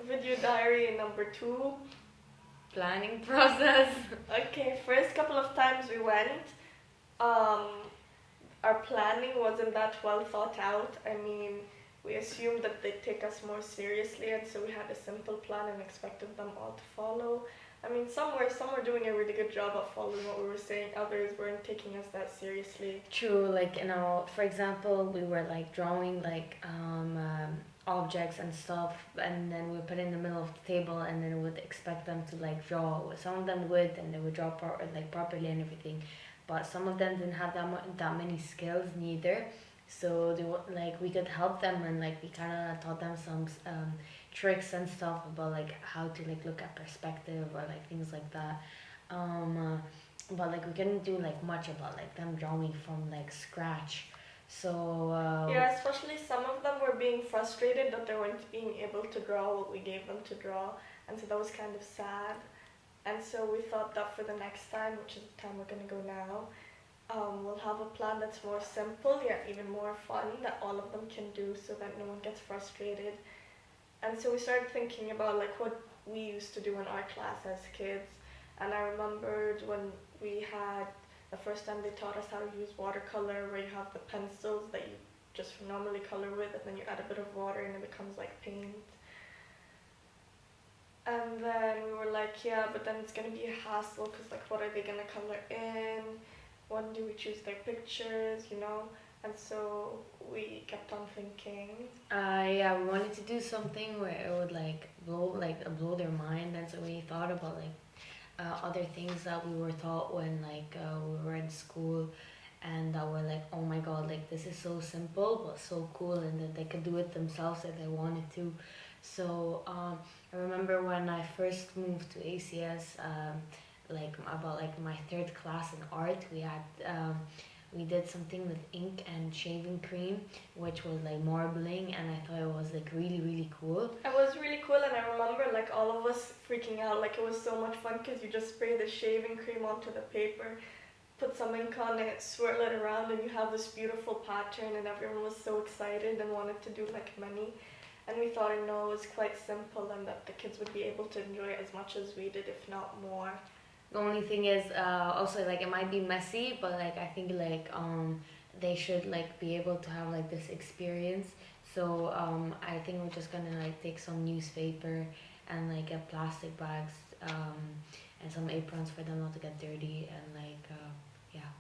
Video diary number 2. Planning process. Okay, first couple of times we went, um, our planning wasn't that well thought out. I mean, we assumed that they'd take us more seriously, and so we had a simple plan and expected them all to follow. I mean, some were doing a really good job of following what we were saying. Others weren't taking us that seriously. True, like for example, we were like drawing like objects and stuff, and then we put it in the middle of the table, and then we would expect them to like draw. Some of them would, and they would draw properly and everything, but some of them didn't have that many skills neither. So they were like we could help them, and like we kind of taught them some tricks and stuff about like how to like look at perspective or like things like that. But like we couldn't do like much about like them drawing from like scratch. So Yeah, especially some of them were being frustrated that they weren't being able to draw what we gave them to draw, and so that was kind of sad. And so we thought that for the next time, which is the time we're gonna go now, we'll have a plan that's more simple yet even more fun that all of them can do, so that no one gets frustrated. And so we started thinking about like what we used to do in our class as kids. And I remembered when we had the first time they taught us how to use watercolor, where you have the pencils that you just normally color with, and then you add a bit of water and it becomes like paint. And then we were like, yeah, but then it's gonna be a hassle, because like what are they gonna color in? When do we choose their pictures, you know? And so we kept on thinking. Yeah, we wanted to do something where it would like blow their mind, and so we thought about like other things that we were taught when like we were in school, and that were like, oh my god, like this is so simple but so cool, and that they could do it themselves if they wanted to. So I remember when I first moved to ACS, like about like my third class in art, we did something with ink and shaving cream, which was like marbling, and I thought it was like really cool. It was really cool, and I remember like all of us freaking out. Like it was so much fun because you just spray the shaving cream onto the paper, put some ink on it, swirl it around, and you have this beautiful pattern, and everyone was so excited and wanted to do like many. And we thought, you know, it was quite simple and that the kids would be able to enjoy it as much as we did, if not more. The only thing is also like it might be messy, but like I think like they should like be able to have like this experience. So I think we're just gonna like take some newspaper and like get plastic bags and some aprons for them not to get dirty, and like yeah.